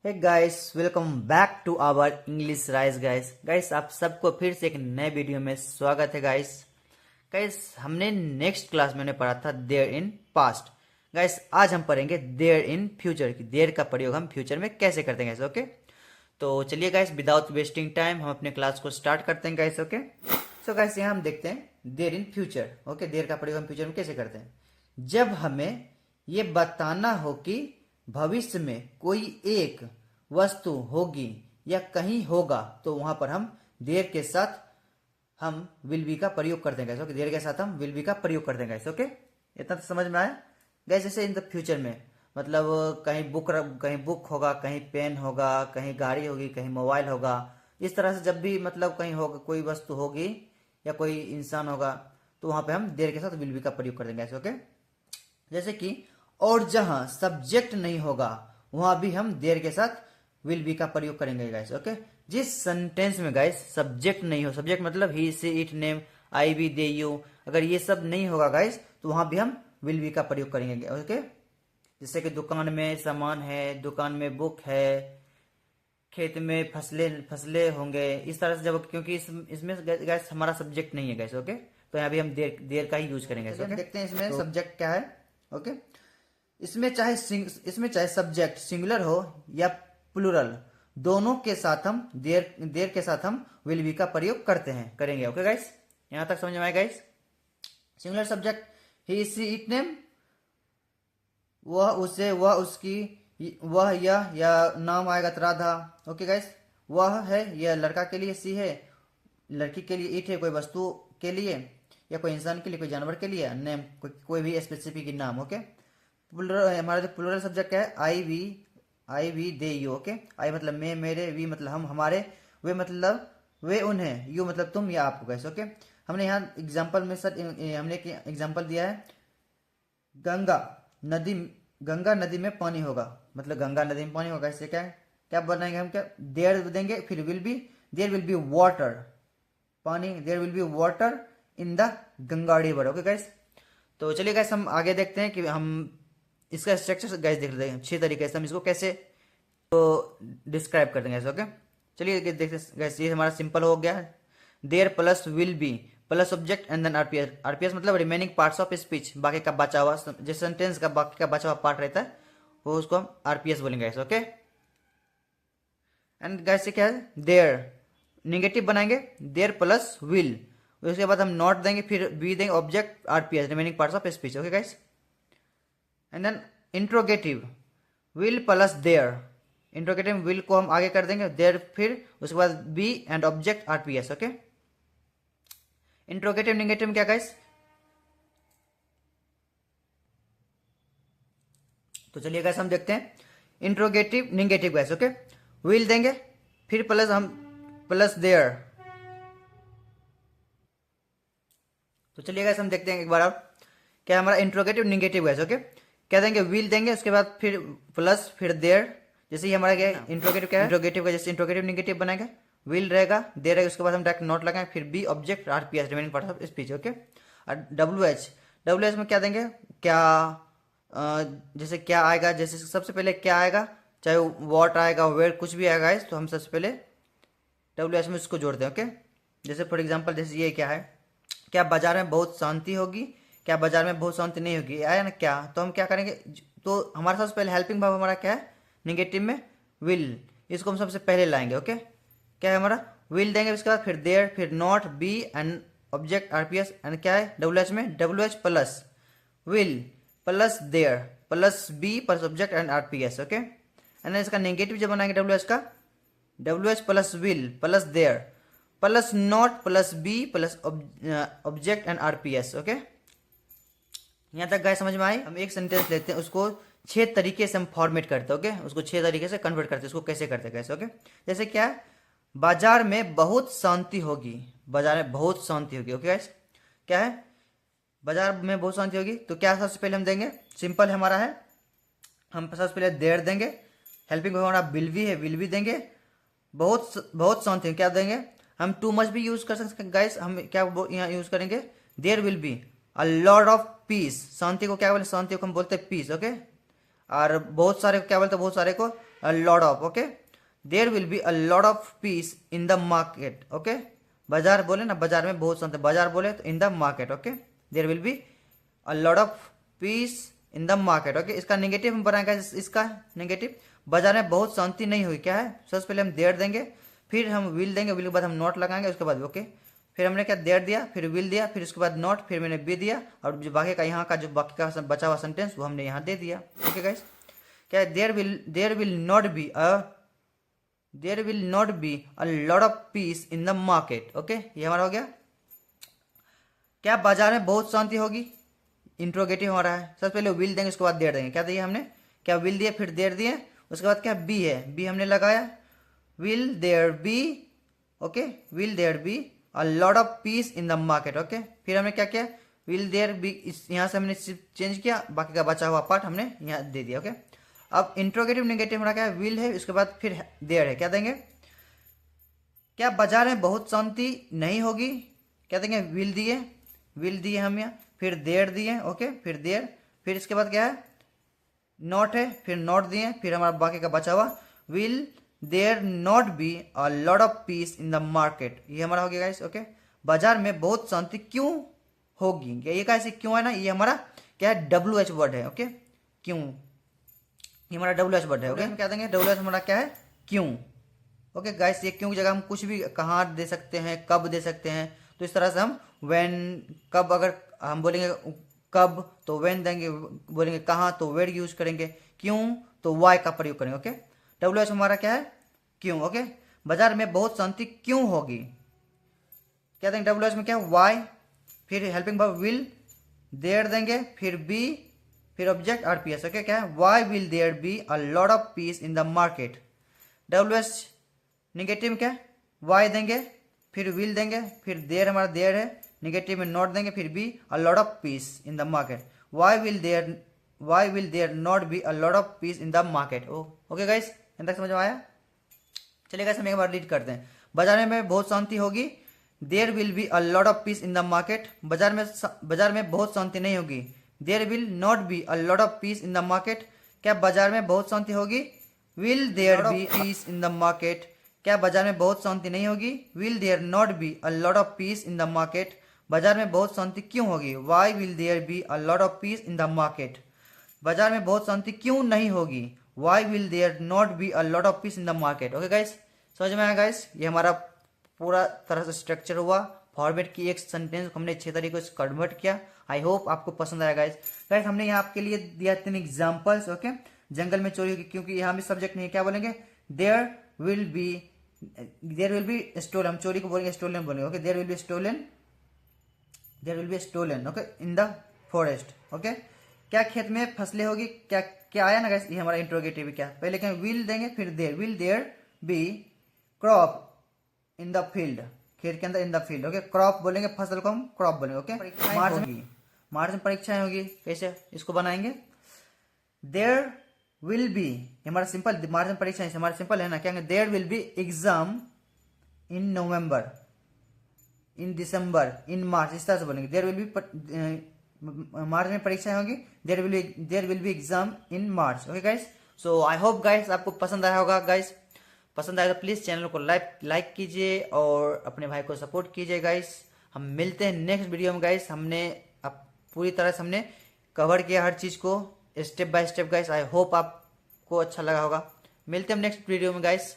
Hey guys, welcome back to our English rise. Guys आप सबको फिर से एक नए वीडियो में स्वागत है। गाइस हमने नेक्स्ट क्लास में पढ़ा था देयर इन पास्ट। गाइस आज हम पढ़ेंगे देयर इन फ्यूचर की देयर का प्रयोग हम फ्यूचर में कैसे करते हैं। गाइस ओके, तो चलिए गाइस विदाउट वेस्टिंग टाइम हम अपने क्लास को स्टार्ट करते हैं। गाइस ओके, सो गाइस यहाँ हम देखते हैं there in future. Okay, there का प्रयोग हम फ्यूचर में कैसे करते हैं। जब हमें ये बताना हो कि भविष्य में कोई एक वस्तु होगी या कहीं होगा तो वहां पर हम देयर के साथ हम विल बी का प्रयोग करते हैं। गैस ओके, देयर के साथ हम विल बी का प्रयोग करते हैं। गैस ओके, इतना तो समझ में आया। गैस जैसे इन द फ्यूचर में मतलब कहीं बुक होगा, कहीं पेन होगा, कहीं गाड़ी होगी, कहीं मोबाइल होगा। इस तरह से जब भी मतलब कहीं होगा, कोई वस्तु होगी या कोई इंसान होगा तो वहां पे हम देयर के साथ विल बी का प्रयोग कर देंगे। ओके, जैसे कि और जहां सब्जेक्ट नहीं होगा वहां भी हम देयर के साथ विल बी का प्रयोग करेंगे। गाइस ओके, जिस सेंटेंस में गाइस सब्जेक्ट नहीं हो, सब्जेक्ट मतलब he she it name I we they you, अगर ये सब नहीं होगा गाइस तो वहां भी हम विल बी का प्रयोग करेंगे। ओके, जैसे कि दुकान में सामान है, दुकान में बुक है, खेत में फसले होंगे। इस तरह से जब क्योंकि इसमें गाइस हमारा सब्जेक्ट नहीं है। गाइस ओके, तो यहाँ भी हम देर का ही यूज करेंगे। ओके, देखते हैं इसमें सब्जेक्ट क्या है। ओके, इसमें चाहे सब्जेक्ट सिंगुलर हो या प्लूरल, दोनों के साथ हम देर के साथ हम विल बी का प्रयोग करेंगे। ओके गाइस, यहां तक समझ में आया। Guys singular subject he she it name, वह उसे, वह उसकी, वह यह, या नाम आएगा तो राधा। ओके गाइस, वह है यह लड़का के लिए, सी है लड़की के लिए, इट है कोई वस्तु के लिए या कोई इंसान के लिए, कोई जानवर के लिए, नेम कोई भी स्पेसिफिक नाम। ओके, हमारा जो प्लूरल सब्जेक्ट क्या है, आई वी दे यू। ओके, आई मतलब मैं, मेरे, वी मतलब हम, हमारे, वे मतलब वे उन्हें, यू मतलब तुम या आपको। कैसे ओके, हमने यहाँ एग्जाम्पल में सर हमने एक एग्जाम्पल दिया है, गंगा नदी, गंगा नदी में पानी होगा, मतलब गंगा नदी में पानी होगा। इससे क्या है, क्या बनाएंगे हम, क्या देयर देंगे, फिर will be, there will be water, पानी, there will be water in the Ganga river. Okay guys, तो चलिए गाइस हम आगे देखते हैं कि हम इसका स्ट्रक्चर गाइस देख लेते हैं 6 तरीके से हम इसको कैसे तो डिस्क्राइब कर देंगे। ओके, चलिए देखते हैं गाइस। ये हमारा सिंपल हो गया, there plus will be plus object and then RPS. RPS मतलब रिमेनिंग पार्ट्स ऑफ स्पीच, बाकी का बचा हुआ जो सेंटेंस का बाकी का बचा हुआ पार्ट रहता है वो उसको हम आरपीएस बोलेंगे। ओके, एंड गाइस क्या है, देयर निगेटिव बनाएंगे, देयर प्लस विल, उसके बाद हम नॉट देंगे, फिर बी देंगे, object RPS remaining parts of speech. Okay guys, and then interrogative will plus there, interrogative will को हम आगे कर देंगे, देयर फिर उसके बाद be and object RPS. Okay, interrogative negative क्या गाइस, तो चलिए गाइस हम देखते हैं interrogative negative. Guys okay, will देंगे, फिर प्लस हम प्लस देयर। तो चलिए गाइस हम देखते हैं एक बार और, क्या हमारा इंट्रोगेटिव निगेटिव। गाइस ओके, क्या देंगे, विल देंगे, उसके बाद फिर प्लस फिर देयर। जैसे ही हमारा क्या इंट्रोगेटिव, क्या है इंट्रोगेटिव का, जैसे इंट्रोगेटिव निगेटिव बनाएगा, विल रहेगा, देयर रहेगा, उसके बाद हम डायरेक्ट नॉट लगाएंगे, फिर be object RPS remaining part of speech. Okay, और डब्ल्यू एच में क्या देंगे, क्या जैसे क्या आएगा, जैसे सबसे पहले क्या आएगा, चाहे वॉट आएगा, वेयर, कुछ भी आएगा तो हम सबसे पहले डब्ल्यू एच में उसको जोड़ते हैं। ओके, जैसे फॉर एग्जाम्पल जैसे ये क्या है, क्या बाजार में बहुत शांति होगी, क्या बाजार में बहुत शांति नहीं होगी, आया ना क्या, तो हम क्या करेंगे, तो हमारे सबसे पहले हेल्पिंग वर्ब हमारा क्या है निगेटिव में, विल, इसको हम सबसे पहले लाएंगे। ओके, क्या है हमारा, विल देंगे, उसके बाद फिर देयर, फिर not, be and object RPS, and क्या है डब्ल्यू एच में, W H plus will plus there plus be plus object and RPS. Okay, and इसका नेगेटिव जब बनाएंगे डब्ल्यू एच का, W H plus will plus there plus not plus be plus object and RPS. Okay, यहाँ तक guys समझ में आई। हम एक सेंटेंस लेते हैं, उसको 6 तरीके से हम फॉर्मेट करते हैं। ओके, उसको 6 तरीके से कन्वर्ट करते हैं, उसको कैसे करते हैं कैसे। ओके, जैसे क्या है, बाजार में बहुत शांति होगी, बाजार में बहुत शांति होगी। ओके गाइस, क्या है, बाजार में बहुत शांति होगी, तो क्या सबसे पहले हम देंगे, सिंपल हमारा है, हम सबसे पहले देर देंगे, हेल्पिंग हमारा विल भी है, विल भी देंगे, बहुत शांति क्या देंगे, हम टू मच भी यूज कर सकते हैं गाइस, हम क्या यहाँ यूज करेंगे, there will be a lot of peace, शांति को क्या बोले, शांति को हम बोलते हैं पीस। ओके, और बहुत सारे क्या बोलते हैं, बहुत सारे को lot of, okay. There will be a lot of peace in the market, okay. बाजार बोले ना, बाजार में बहुत शांति, बाजार बोले तो in the market, okay. There will be a lot of peace in the market, okay. इसका नेगेटिव हम बनाएंगे, इसका नेगेटिव, बाजार में बहुत शांति नहीं हुई, क्या है, सबसे पहले हम देयर देंगे, फिर हम विल देंगे, विल के बाद हम नॉट लगाएंगे, उसके बाद ओके। फिर हमने क्या देयर दिया, फिर विल दिया, फिर उसके बाद नॉट, फिर मैंने बी दिया, और जो बाकी का यहाँ का जो बाकी का बचा हुआ सेंटेंस वो हमने यहाँ दे दिया, ओके गाइस। क्या है, there will not be a lot of peace in the market, okay. ये हमारा हो गया। क्या बाजार में बहुत शांति होगी, इंट्रोगेटिव हमारा है। सबसे पहले विल देंगे, उसके बाद देयर देंगे। क्या दिया हमने, क्या विल दिया, फिर देयर दिए, उसके बाद क्या बी है, बी हमने लगाया, will there be, okay, will there be a lot of peace in the market, okay. फिर हमने क्या किया, विल देयर बी, यहाँ से हमने चेंज किया, बाकी का बचा हुआ पार्ट हमने यहाँ दे दिया, ओके। अब इंट्रोगेटिव नेगेटिव हमारा क्या है, विल है, उसके बाद फिर देयर है। क्या देंगे, क्या बाजार में बहुत शांति नहीं होगी, क्या देंगे, विल दिए हम यहाँ, फिर देयर दिए, ओके, फिर देयर, फिर इसके बाद क्या है, नॉट है, फिर नॉट दिए, फिर हमारा बाकी का बचा हुआ, will there not be a lot of peace in the market, ये हमारा हो गया गाइस, ओके। बाजार में बहुत शांति क्यों होगी, ये कैसे क्यों है ना, ये हमारा क्या है, WH वर्ड है, ओके, क्यों, ये हमारा WH वर्ड है, ओके। हम क्या देंगे, WH हमारा क्या है, क्यों, ओके गाइस। ये क्यों की जगह हम कुछ भी कहाँ दे सकते हैं, कब दे सकते हैं, तो इस तरह से हम व्हेन, कब, अगर हम बोलेंगे कब तो व्हेन देंगे, बोलेंगे कहाँ तो वेयर यूज करेंगे, क्यों तो वाई का प्रयोग करेंगे, ओके। WH हमारा क्या है, क्यों, ओके। बाजार में बहुत शांति क्यों होगी, क्या देंगे, WH में क्या है, वाई, फिर हेल्पिंग वर्ब विल, देयर देंगे, फिर बी, फिर ऑब्जेक्ट RPS, ओके। क्या है, why will there be a lot of peace in the market. WH negative क्या है, वाई देंगे, फिर विल देंगे, फिर देयर हमारा देयर है, निगेटिव में नॉट देंगे, फिर be a lot of peace in the market. Why will there not be a lot of peace in the market, okay guys, यहाँ तक समझ में आया। चलिए गाइस हम एक बार रीड करते हैं। बाजार में बहुत शांति होगी, there will be a lot of peace in the market. बाजार में बहुत शांति नहीं होगी, there will not be a lot of peace in the market. क्या बाजार में बहुत शांति होगी, will there be peace in the market. क्या बाजार में बहुत शांति नहीं होगी, will there not be a lot of peace in the market. बाजार में बहुत शांति क्यों होगी, why will there be a lot of peace in the market. बाजार में बहुत शांति क्यों नहीं होगी, why will there not be a lot of peace in the market, okay guys. समझ में आया गाइस, ये हमारा पूरा तरह से स्ट्रक्चर हुआ, फॉर्मेट की एक सेंटेंस हमने 6 तरीके से कन्वर्ट किया। आई होप आपको पसंद आया गाइस। गाइस हमने यहाँ आपके लिए दिया 3 एग्जाम्पल्स, ओके। जंगल में चोरी होगी, क्योंकि यहाँ भी सब्जेक्ट नहीं है, क्या बोलेंगे, देयर विल बी स्टोलन, हम चोरी को बोलेंगे स्टोलन बोलेंगे, okay. There will be stolen, okay, in the forest, okay. क्या खेत में फसलें होगी, क्या क्या आया ना गाइस, ये हमारा इंट्रोगेटिव क्या, पहले क्या विल देंगे, फिर will there be crop in the field, खेत के अंदर in the field, okay. Crop बोलेंगे, फसल को हम क्रॉप बोलेंगे, ओके। मार्च में परीक्षाएं होगी, कैसे इसको बनाएंगे, देयर विल बी, हमारा सिंपल, मार्च में परीक्षाएं हमारा सिंपल है ना, क्या there will be exam in November, in December, in March, इस तरह से बोलेंगे। देयर विल बी मार्च में परीक्षाएं होगी, there will be exam in March, okay guys. So I hope guys आपको पसंद आया होगा गाइस। पसंद आया तो प्लीज चैनल को लाइक कीजिए और अपने भाई को सपोर्ट कीजिए गाइस। हम मिलते हैं नेक्स्ट वीडियो में गाइस। हमने अब पूरी तरह से हमने कवर किया हर चीज को step by step guys. I hope आपको अच्छा लगा होगा। मिलते हैं नेक्स्ट वीडियो में गाइस।